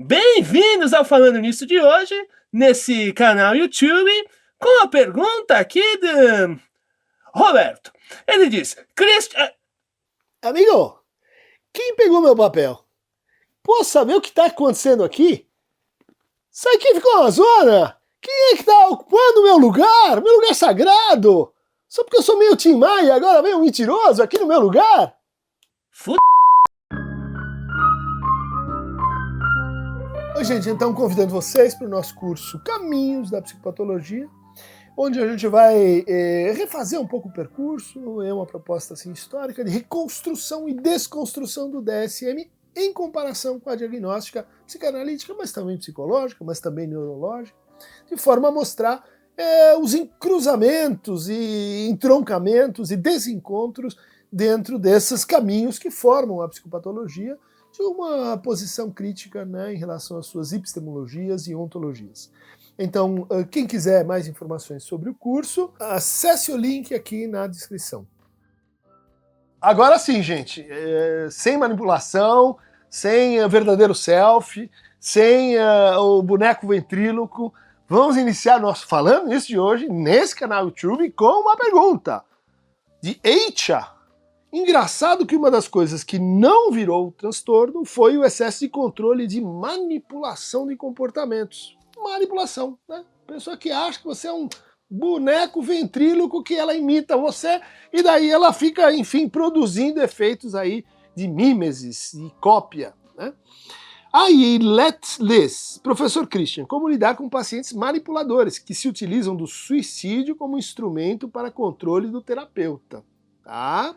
Bem-vindos ao Falando Nisso de hoje, nesse canal YouTube, com a pergunta aqui de Roberto. Ele diz, Amigo, quem pegou meu papel? Posso saber o que está acontecendo aqui? Isso aqui ficou uma zona? Quem é que está ocupando meu lugar? Meu lugar sagrado? Só porque eu sou meio Tim Maia, agora vem um mentiroso aqui no meu lugar? Oi, gente, então convidando vocês para o nosso curso Caminhos da Psicopatologia, onde a gente vai refazer um pouco o percurso. É uma proposta assim, histórica de reconstrução e desconstrução do DSM em comparação com a diagnóstica psicanalítica, mas também psicológica, mas também neurológica, de forma a mostrar os cruzamentos e entroncamentos e desencontros dentro desses caminhos que formam a psicopatologia, de uma posição crítica, né, em relação às suas epistemologias e ontologias. Então, quem quiser mais informações sobre o curso, acesse o link aqui na descrição. Agora sim, gente, sem manipulação, sem verdadeiro selfie, sem o boneco ventríloco, vamos iniciar nosso Falando Nisso de hoje, nesse canal YouTube, com uma pergunta de Eicha. Engraçado que uma das coisas que não virou transtorno foi o excesso de controle de manipulação de comportamentos. Manipulação, né? Pessoa que acha que você é um boneco ventríloco, que ela imita você, e daí ela fica, enfim, produzindo efeitos aí de mimesis, de cópia, né? Aí, let's list. Professor Christian, como lidar com pacientes manipuladores que se utilizam do suicídio como instrumento para controle do terapeuta? Tá?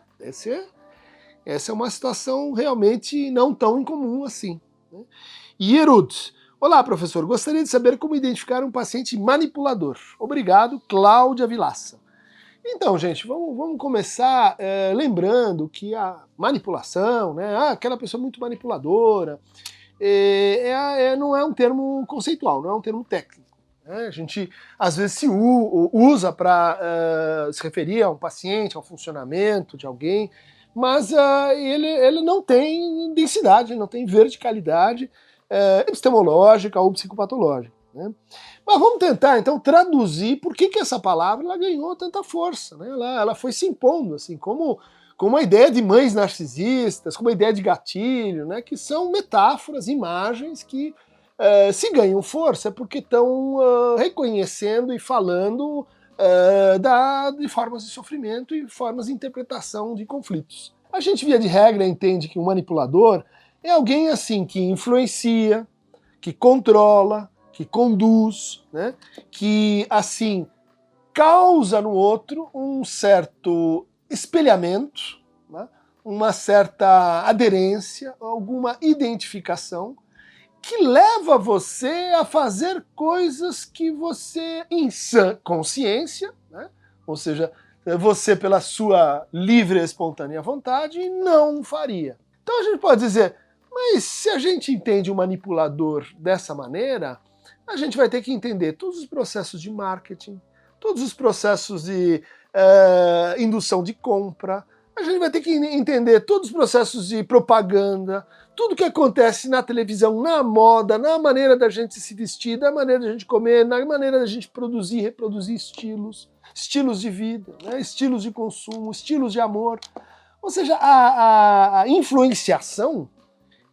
Essa é uma situação realmente não tão incomum assim, né? Yerud. Olá, professor. Gostaria de saber como identificar um paciente manipulador. Obrigado, Cláudia Vilaça. Então, gente, vamos começar lembrando que a manipulação, né, aquela pessoa muito manipuladora, não é um termo conceitual, não é um termo técnico. A gente, às vezes, se usa para se referir a um paciente, ao funcionamento de alguém, mas ele não tem densidade, não tem verticalidade epistemológica ou psicopatológica, né? Mas vamos tentar, então, traduzir por que essa palavra ela ganhou tanta força, né? Ela foi se impondo, assim, como a ideia de mães narcisistas, como a ideia de gatilho, né? Que são metáforas, imagens que se ganham força porque estão reconhecendo e falando de formas de sofrimento e formas de interpretação de conflitos. A gente, via de regra, entende que um manipulador é alguém assim que influencia, que controla, que conduz, né, que assim causa no outro um certo espelhamento, né, uma certa aderência, alguma identificação, que leva você a fazer coisas que você, em sã consciência, né, ou seja, você pela sua livre e espontânea vontade, não faria. Então a gente pode dizer, mas se a gente entende o manipulador dessa maneira, a gente vai ter que entender todos os processos de marketing, todos os processos de indução de compra, a gente vai ter que entender todos os processos de propaganda, tudo que acontece na televisão, na moda, na maneira da gente se vestir, na maneira da gente comer, na maneira da gente produzir e reproduzir estilos de vida, né, estilos de consumo, estilos de amor. Ou seja, a influenciação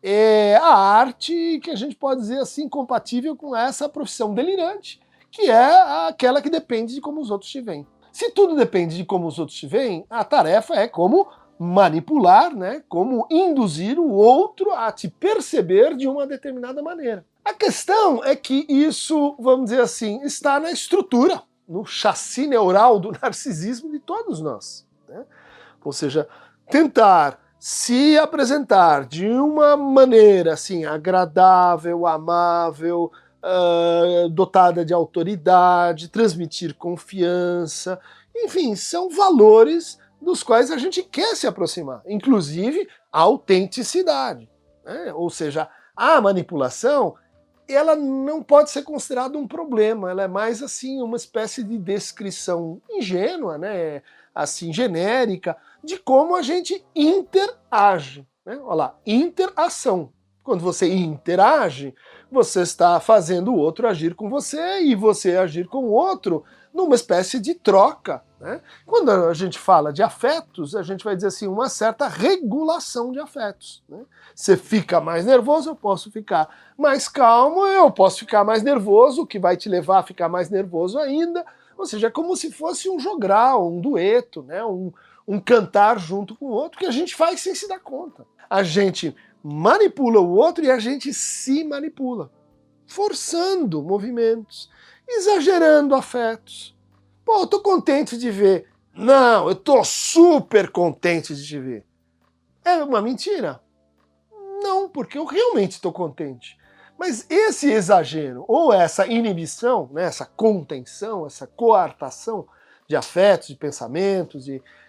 é a arte que a gente pode dizer assim, compatível com essa profissão delirante, que é aquela que depende de como os outros te veem. Se tudo depende de como os outros te veem, a tarefa é como manipular, né, como induzir o outro a te perceber de uma determinada maneira. A questão é que isso, vamos dizer assim, está na estrutura, no chassi neural do narcisismo de todos nós, né? Ou seja, tentar se apresentar de uma maneira assim agradável, amável, dotada de autoridade, transmitir confiança, enfim, são valores dos quais a gente quer se aproximar, inclusive a autenticidade, né? Ou seja, a manipulação ela não pode ser considerada um problema, ela é mais assim uma espécie de descrição ingênua, né, assim genérica, de como a gente interage, né? Olha lá, interação. Quando você interage, você está fazendo o outro agir com você e você agir com o outro numa espécie de troca, né? Quando a gente fala de afetos, a gente vai dizer assim, uma certa regulação de afetos, né? Você fica mais nervoso, eu posso ficar mais calmo, eu posso ficar mais nervoso, o que vai te levar a ficar mais nervoso ainda. Ou seja, é como se fosse um jogral, um dueto, né? Um cantar junto com o outro, que a gente faz sem se dar conta. A gente manipula o outro e a gente se manipula, forçando movimentos, exagerando afetos. Pô, eu tô contente de ver. Não, eu tô super contente de te ver. É uma mentira? Não, porque eu realmente estou contente. Mas esse exagero, ou essa inibição, né, essa contenção, essa coartação de afetos, de pensamentos,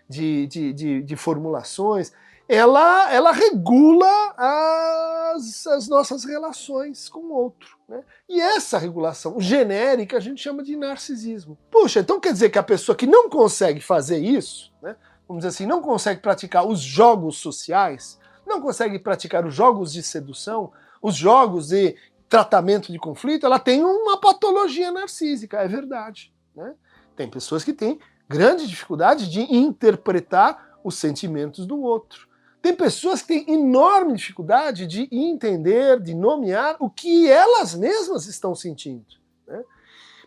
de formulações, ela regula as nossas relações com o outro, né? E essa regulação genérica a gente chama de narcisismo. Puxa, então quer dizer que a pessoa que não consegue fazer isso, né, vamos dizer assim, não consegue praticar os jogos sociais, não consegue praticar os jogos de sedução, os jogos de tratamento de conflito, ela tem uma patologia narcísica, é verdade, né? Tem pessoas que têm grande dificuldade de interpretar os sentimentos do outro. Tem pessoas que têm enorme dificuldade de entender, de nomear o que elas mesmas estão sentindo, né?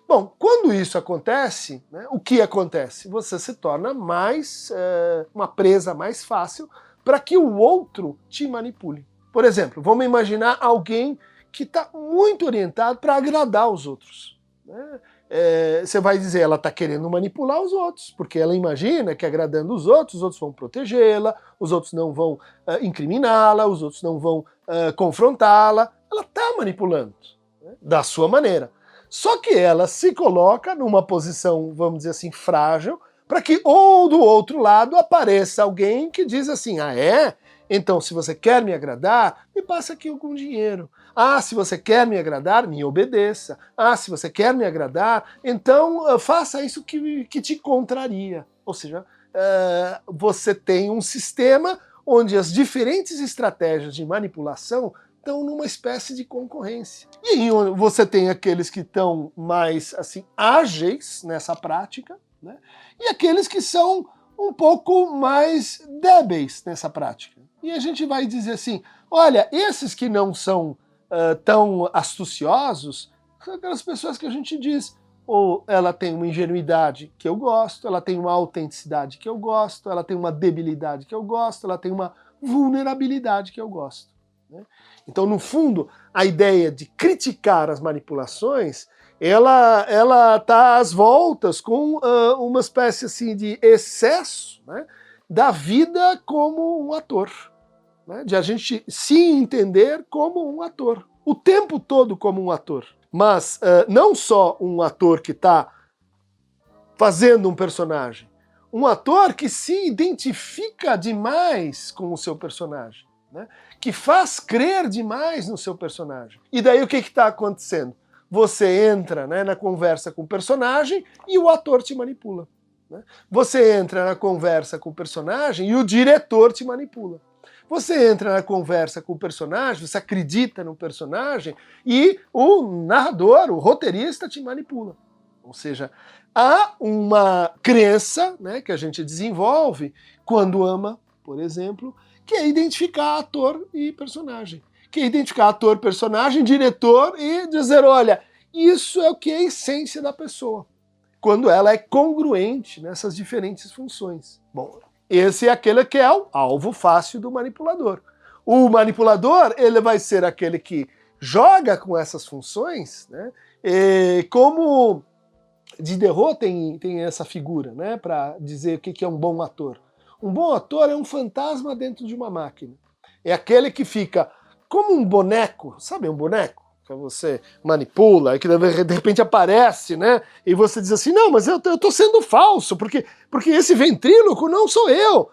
Bom, quando isso acontece, né, o que acontece? Você se torna mais uma presa mais fácil para que o outro te manipule. Por exemplo, vamos imaginar alguém que está muito orientado para agradar os outros, né? Você vai dizer, ela está querendo manipular os outros, porque ela imagina que agradando os outros vão protegê-la, os outros não vão incriminá-la, os outros não vão confrontá-la. Ela está manipulando, né, da sua maneira. Só que ela se coloca numa posição, vamos dizer assim, frágil, para que ou do outro lado apareça alguém que diz assim, ah é? Então se você quer me agradar, me passa aqui algum dinheiro. Ah, se você quer me agradar, me obedeça. Ah, se você quer me agradar, então faça isso que te contraria. Ou seja, você tem um sistema onde as diferentes estratégias de manipulação estão numa espécie de concorrência. E você tem aqueles que estão mais assim ágeis nessa prática, né? E aqueles que são um pouco mais débeis nessa prática. E a gente vai dizer assim, olha, esses que não são tão astuciosos, são aquelas pessoas que a gente diz, ou ela tem uma ingenuidade que eu gosto, ela tem uma autenticidade que eu gosto, ela tem uma debilidade que eu gosto, ela tem uma vulnerabilidade que eu gosto, né? Então, no fundo, a ideia de criticar as manipulações, ela está às voltas com uma espécie assim, de excesso, né, da vida como um ator, né, de a gente se entender como um ator, o tempo todo como um ator. Mas não só um ator que está fazendo um personagem, um ator que se identifica demais com o seu personagem, né, que faz crer demais no seu personagem. E daí o que está acontecendo? Você entra, né, na conversa com o personagem e o ator te manipula, né? Você entra na conversa com o personagem e o diretor te manipula. Você entra na conversa com o personagem, você acredita no personagem e o narrador, o roteirista te manipula. Ou seja, há uma crença, né, que a gente desenvolve quando ama, por exemplo, que é identificar ator e personagem. Que é identificar ator, personagem, diretor e dizer, olha, isso é o que é a essência da pessoa, quando ela é congruente nessas diferentes funções. Bom, esse é aquele que é o alvo fácil do manipulador. O manipulador, ele vai ser aquele que joga com essas funções, né? E como Diderot tem essa figura, né, para dizer o que é um bom ator. Um bom ator é um fantasma dentro de uma máquina. É aquele que fica como um boneco, sabe um boneco? Que você manipula, e que de repente aparece, né? E você diz assim, não, mas eu tô sendo falso, porque esse ventríloco não sou eu.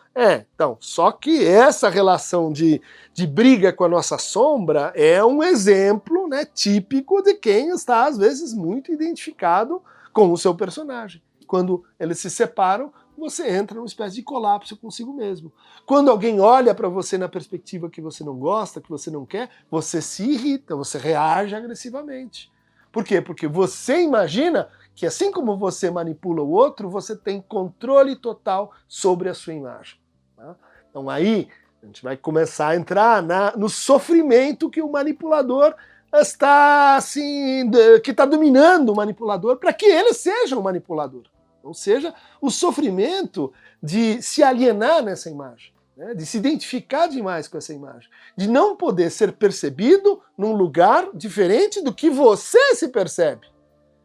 Então, só que essa relação de briga com a nossa sombra é um exemplo, né, típico de quem está, às vezes, muito identificado com o seu personagem. Quando eles se separam, você entra numa espécie de colapso consigo mesmo. Quando alguém olha para você na perspectiva que você não gosta, que você não quer, você se irrita, você reage agressivamente. Por quê? Porque você imagina que assim como você manipula o outro, você tem controle total sobre a sua imagem. Tá? Então aí a gente vai começar a entrar no sofrimento que o manipulador está assim, que está dominando o manipulador para que ele seja o manipulador. Ou seja, o sofrimento de se alienar nessa imagem, né? De se identificar demais com essa imagem, de não poder ser percebido num lugar diferente do que você se percebe.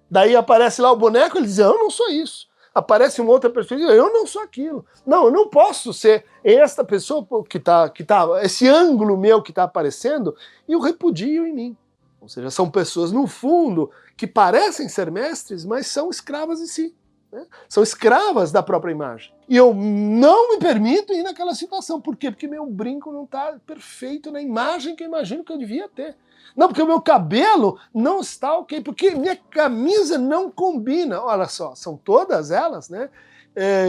Daí aparece lá o boneco, ele diz, eu não sou isso. Aparece uma outra perspectiva, eu não sou aquilo. Não, eu não posso ser esta pessoa que tá, esse ângulo meu que está aparecendo, e eu repudio em mim. Ou seja, são pessoas, no fundo, que parecem ser mestres, mas são escravas de si. Né? São escravas da própria imagem. E eu não me permito ir naquela situação. Por quê? Porque meu brinco não está perfeito na imagem que eu imagino que eu devia ter. Não, porque o meu cabelo não está ok, porque minha camisa não combina. Olha só, são todas elas, né?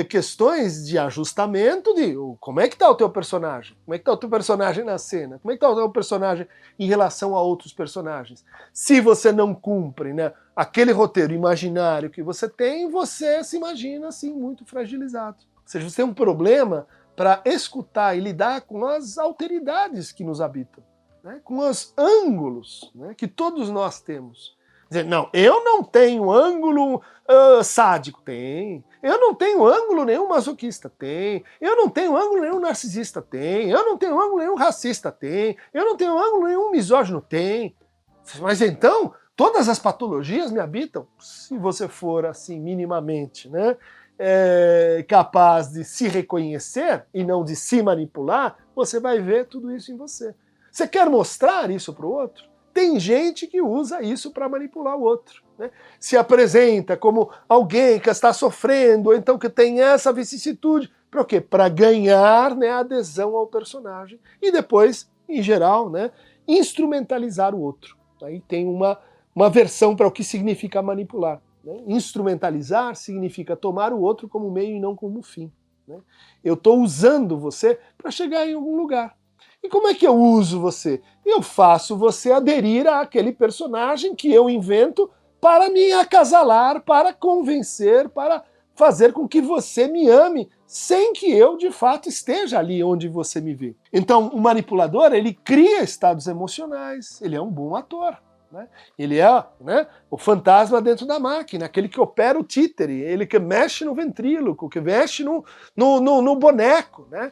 Questões de ajustamento de como é que está o teu personagem, como é que está o teu personagem na cena, como é que está o teu personagem em relação a outros personagens. Se você não cumpre, né, aquele roteiro imaginário que você tem, você se imagina assim muito fragilizado. Ou seja, você tem um problema para escutar e lidar com as alteridades que nos habitam, né, com os ângulos, né, que todos nós temos. Dizer, não, eu não tenho ângulo sádico, tem. Eu não tenho ângulo nenhum masoquista, tem. Eu não tenho ângulo nenhum narcisista, tem. Eu não tenho ângulo nenhum racista, tem. Eu não tenho ângulo nenhum misógino, tem. Mas então, todas as patologias me habitam? Se você for assim, minimamente, né, capaz de se reconhecer e não de se manipular, você vai ver tudo isso em você. Você quer mostrar isso para o outro? Tem gente que usa isso para manipular o outro. Né? Se apresenta como alguém que está sofrendo, ou então que tem essa vicissitude. Para o quê? Para ganhar, né, adesão ao personagem. E depois, em geral, né, instrumentalizar o outro. Aí tem uma versão para o que significa manipular. Né? Instrumentalizar significa tomar o outro como meio e não como fim. Né? Eu estou usando você para chegar em algum lugar. E como é que eu uso você? Eu faço você aderir àquele personagem que eu invento para me acasalar, para convencer, para fazer com que você me ame, sem que eu, de fato, esteja ali onde você me vê. Então, o manipulador, ele cria estados emocionais, ele é um bom ator. Né? Ele é, né, o fantasma dentro da máquina, aquele que opera o títere, ele que mexe no ventríloco, que mexe no boneco, né?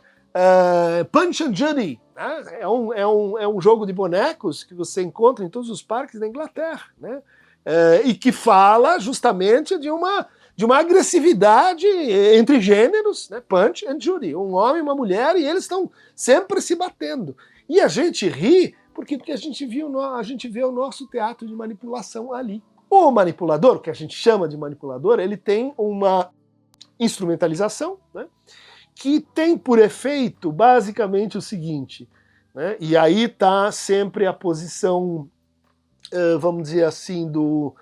Punch and Judy, né? É um jogo de bonecos que você encontra em todos os parques da Inglaterra, né? E que fala justamente de uma agressividade entre gêneros, né? Punch and Judy, um homem e uma mulher, e eles estão sempre se batendo. E a gente ri porque a gente vê o nosso teatro de manipulação ali. O manipulador, que a gente chama de manipulador, ele tem uma instrumentalização, né? Que tem por efeito basicamente o seguinte, né? E aí está sempre a posição, vamos dizer assim, do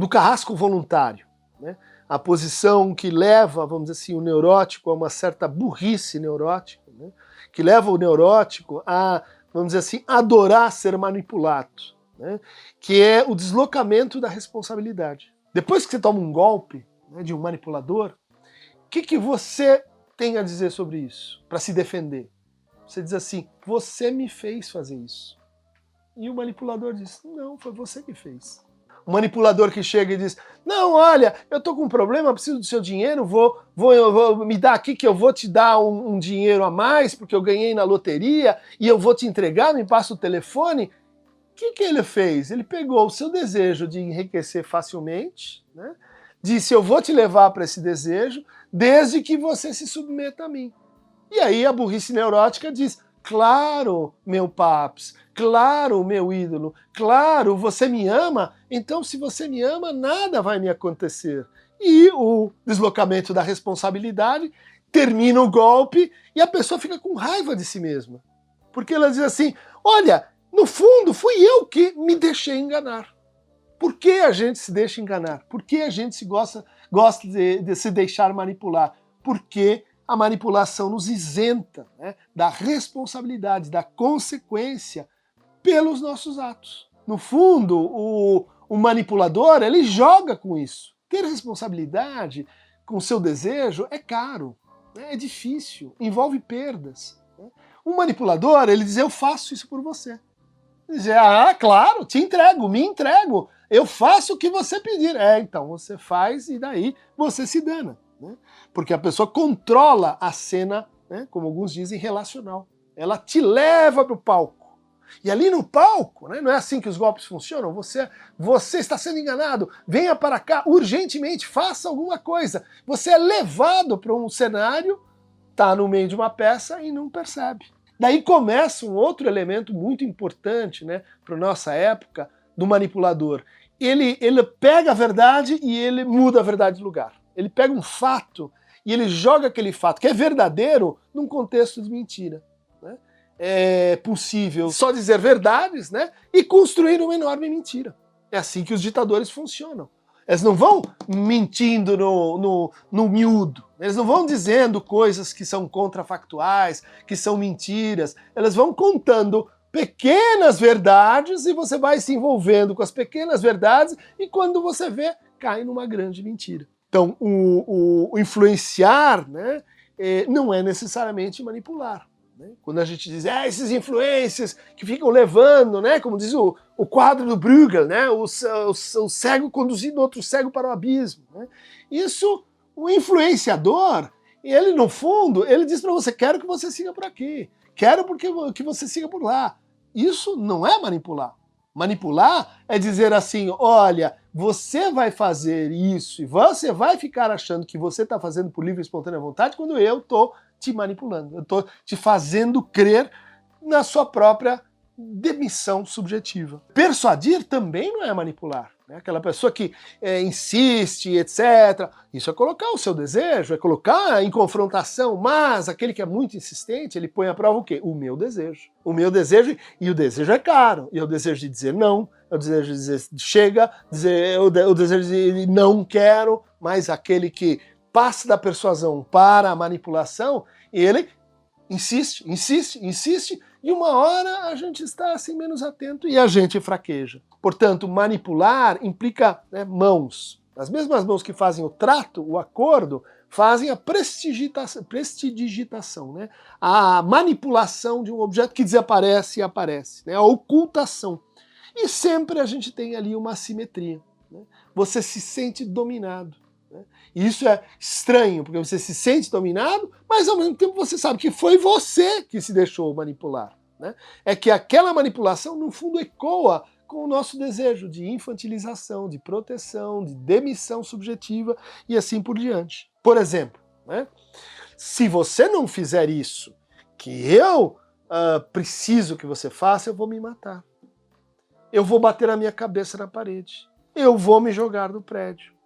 carrasco voluntário, né? A posição que leva, vamos dizer assim, o neurótico a uma certa burrice neurótica, né? Que leva o neurótico a, vamos dizer assim, adorar ser manipulado, né? Que é o deslocamento da responsabilidade. Depois que você toma um golpe, né, de um manipulador, o que você tem a dizer sobre isso, para se defender? Você diz assim, você me fez fazer isso. E o manipulador diz, não, foi você que fez. O manipulador que chega e diz, não, olha, eu tô com um problema, preciso do seu dinheiro, vou me dar aqui que eu vou te dar um dinheiro a mais, porque eu ganhei na loteria, e eu vou te entregar, me passa o telefone. O que ele fez? Ele pegou o seu desejo de enriquecer facilmente, né? Disse, eu vou te levar para esse desejo, desde que você se submeta a mim. E aí a burrice neurótica diz, claro, meu paps, claro, meu ídolo, claro, você me ama, então se você me ama, nada vai me acontecer. E o deslocamento da responsabilidade termina o golpe e a pessoa fica com raiva de si mesma. Porque ela diz assim, olha, no fundo fui eu que me deixei enganar. Por que a gente se deixa enganar? Por que a gente gosta de se deixar manipular? porque a manipulação nos isenta, né, da responsabilidade, da consequência pelos nossos atos. No fundo, o manipulador, ele joga com isso. Ter responsabilidade com o seu desejo é caro, né, é difícil, envolve perdas. Né? Um manipulador, ele diz, eu faço isso por você. Dizer, claro, te entrego, me entrego, eu faço o que você pedir. Então você faz e daí você se dana. Né? Porque a pessoa controla a cena, né, como alguns dizem, relacional. Ela te leva para o palco. E ali no palco, né, não é assim que os golpes funcionam, você está sendo enganado, venha para cá urgentemente, faça alguma coisa. Você é levado para um cenário, está no meio de uma peça e não percebe. Daí começa um outro elemento muito importante, né, para a nossa época, do manipulador. Ele pega a verdade e ele muda a verdade de lugar. Ele pega um fato e ele joga aquele fato que é verdadeiro num contexto de mentira. Né? É possível só dizer verdades, né, e construir uma enorme mentira. É assim que os ditadores funcionam. Eles não vão mentindo no miúdo. Eles não vão dizendo coisas que são contrafactuais, que são mentiras. Eles vão contando pequenas verdades e você vai se envolvendo com as pequenas verdades e quando você vê, cai numa grande mentira. Então, o influenciar, né, não é necessariamente manipular. Né? Quando a gente diz, esses influencers que ficam levando, né, como diz o quadro do Bruegel, né, o cego conduzindo outro cego para o abismo. Né? Isso, o influenciador, ele no fundo, ele diz para você, quero que você siga por aqui, quero que você siga por lá. Isso não é manipular. Manipular é dizer assim, olha, você vai fazer isso e você vai ficar achando que você está fazendo por livre e espontânea vontade quando eu estou te manipulando, eu estou te fazendo crer na sua própria demissão subjetiva. Persuadir também não é manipular. Né? Aquela pessoa que insiste, etc. Isso é colocar o seu desejo, é colocar em confrontação, mas aquele que é muito insistente, ele põe à prova o quê? O meu desejo. O meu desejo, e o desejo é caro. E é o desejo de dizer não, é o desejo de dizer chega, o desejo de dizer não quero, mas aquele que passa da persuasão para a manipulação, ele insiste, insiste, insiste, e uma hora a gente está assim menos atento e a gente fraqueja. Portanto, manipular implica, né, mãos. As mesmas mãos que fazem o trato, o acordo, fazem a prestidigitação, né? A manipulação de um objeto que desaparece e aparece, né? A ocultação. E sempre a gente tem ali uma assimetria. Né? Você se sente dominado. E isso é estranho, porque você se sente dominado, mas ao mesmo tempo você sabe que foi você que se deixou manipular. Né? É que aquela manipulação, no fundo, ecoa com o nosso desejo de infantilização, de proteção, de demissão subjetiva e assim por diante. Por exemplo, né? Se você não fizer isso que eu preciso que você faça, eu vou me matar. Eu vou bater a minha cabeça na parede. Eu vou me jogar do prédio.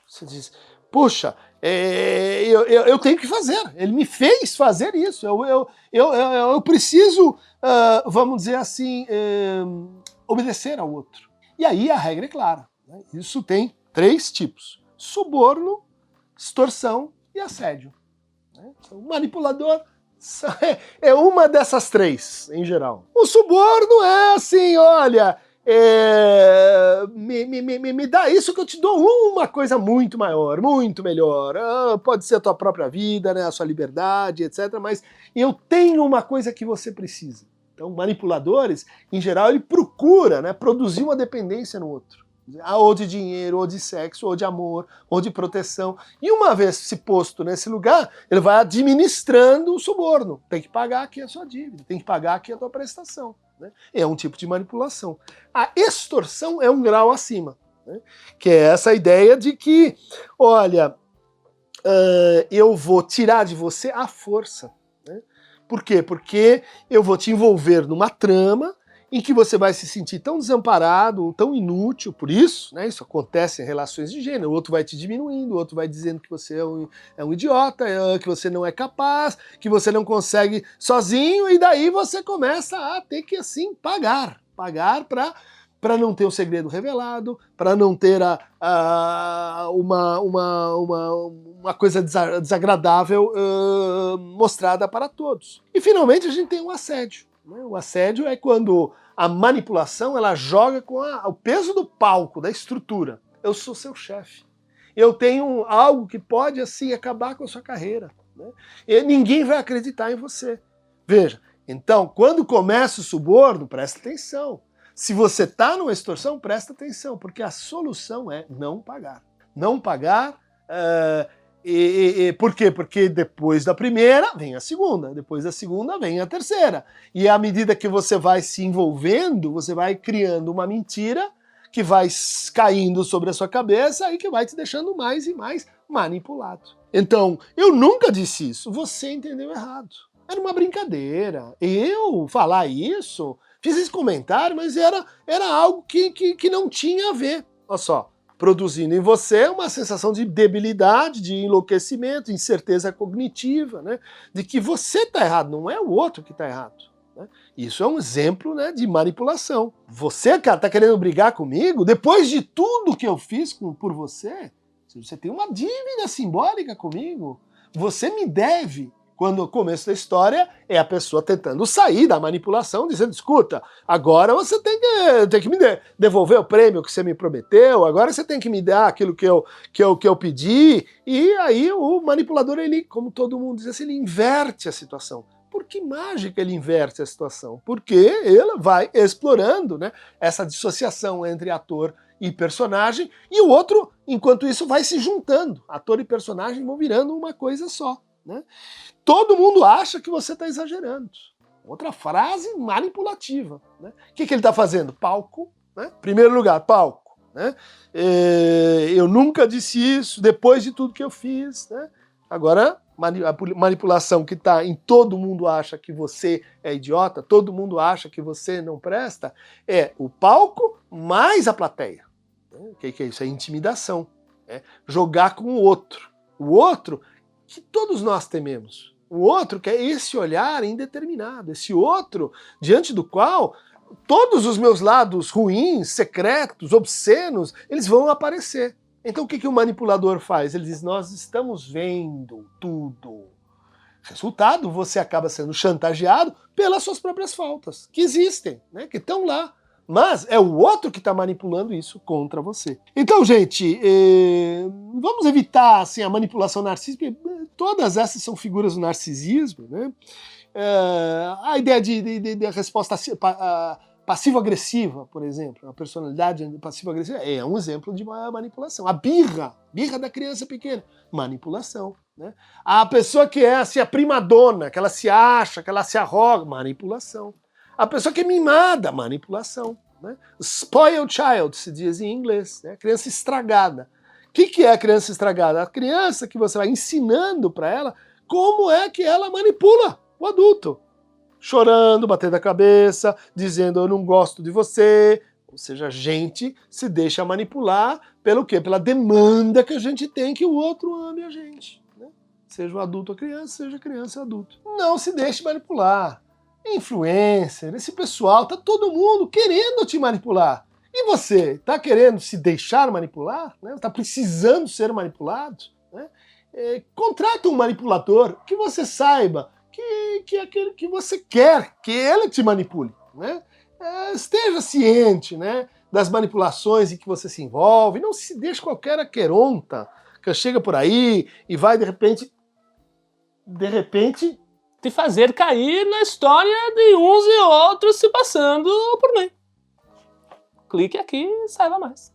Você diz, puxa, eu tenho que fazer, ele me fez fazer isso, eu preciso, vamos dizer assim, obedecer ao outro. E aí a regra é clara, né? Isso tem 3 tipos, suborno, extorsão e assédio. Né? O manipulador é uma dessas 3, em geral. O suborno é assim, olha... me dá isso que eu te dou uma coisa muito maior, muito melhor. Pode ser a tua própria vida, né, a sua liberdade, etc. Mas eu tenho uma coisa que você precisa. Então, manipuladores, em geral, ele procura, né, produzir uma dependência no outro. Ou de dinheiro, ou de sexo, ou de amor, ou de proteção. E uma vez se posto nesse lugar, ele vai administrando o suborno. Tem que pagar aqui a sua dívida, tem que pagar aqui a tua prestação. Né? É um tipo de manipulação. A extorsão é um grau acima, né? Que é essa ideia de que, olha, eu vou tirar de você a força. Né? Por quê? Porque eu vou te envolver numa trama em que você vai se sentir tão desamparado, tão inútil, por isso, né, isso acontece em relações de gênero, o outro vai te diminuindo, o outro vai dizendo que você é um idiota, que você não é capaz, que você não consegue sozinho, e daí você começa a ter que, assim, pagar para para não ter o segredo revelado, para não ter uma coisa desagradável mostrada para todos. E finalmente a gente tem o assédio. Né? O assédio é quando a manipulação ela joga com o peso do palco, da estrutura. Eu sou seu chefe. Eu tenho algo que pode assim acabar com a sua carreira. Né? E ninguém vai acreditar em você. Veja, então, quando começa o suborno, presta atenção. Se você está numa extorsão, presta atenção, porque a solução é não pagar. Não pagar, por quê? Porque depois da primeira vem a segunda, depois da segunda vem a terceira. E à medida que você vai se envolvendo, você vai criando uma mentira que vai caindo sobre a sua cabeça e que vai te deixando mais e mais manipulado. Então, eu nunca disse isso, você entendeu errado. Era uma brincadeira. Eu falar isso, fiz esse comentário, mas era algo que não tinha a ver. Olha só, produzindo em você uma sensação de debilidade, de enlouquecimento, incerteza cognitiva, né? De que você está errado, não é o outro que está errado. Né? Isso é um exemplo, né, de manipulação. Você, cara, está querendo brigar comigo? Depois de tudo que eu fiz por você, você tem uma dívida simbólica comigo. Você me deve. Quando o começo da história é a pessoa tentando sair da manipulação, dizendo, escuta, agora você tem que me devolver o prêmio que você me prometeu, agora você tem que me dar aquilo que eu pedi, e aí o manipulador, ele, como todo mundo diz assim, ele inverte a situação. Por que mágica ele inverte a situação? Porque ele vai explorando, né, essa dissociação entre ator e personagem, e o outro, enquanto isso, vai se juntando. Ator e personagem vão virando uma coisa só. Né? Todo mundo acha que você está exagerando. Outra frase manipulativa. Né? O que ele está fazendo? Palco. Né? Primeiro lugar, palco. Né? Eu nunca disse isso depois de tudo que eu fiz. Né? Agora, a manipulação que está em todo mundo acha que você é idiota, todo mundo acha que você não presta, é o palco mais a plateia. O que é isso? É intimidação. É jogar com o outro. O outro que todos nós tememos. O outro que é esse olhar indeterminado, esse outro diante do qual todos os meus lados ruins, secretos, obscenos, eles vão aparecer. Então o que o manipulador faz? Ele diz, nós estamos vendo tudo. Resultado, você acaba sendo chantageado pelas suas próprias faltas, que existem, né, que estão lá. Mas é o outro que está manipulando isso contra você. Então, gente, vamos evitar assim, a manipulação narcísica, porque todas essas são figuras do narcisismo. Né? A ideia de resposta passivo-agressiva, por exemplo, a personalidade passivo-agressiva é um exemplo de uma manipulação. A birra da criança pequena, manipulação. Né? A pessoa que é assim, a primadona, que ela se acha, que ela se arroga, manipulação. A pessoa que é mimada, manipulação. Né? Spoiled child, se diz em inglês, né? Criança estragada. O que é a criança estragada? A criança que você vai ensinando para ela como é que ela manipula o adulto. Chorando, batendo a cabeça, dizendo eu não gosto de você. Ou seja, a gente se deixa manipular pelo quê? Pela demanda que a gente tem que o outro ame a gente. Né? Seja o adulto ou criança, seja criança ou adulto. Não se deixe manipular. Influencer, esse pessoal, tá todo mundo querendo te manipular. E você, tá querendo se deixar manipular? Né? Tá precisando ser manipulado? Né? Contrata um manipulador que você saiba que é aquele que você quer que ele te manipule. Né? Esteja ciente, né, das manipulações em que você se envolve, não se deixe qualquer aqueronta que chega por aí e vai de repente te fazer cair na história de uns e outros se passando por mim. Clique aqui e saiba mais.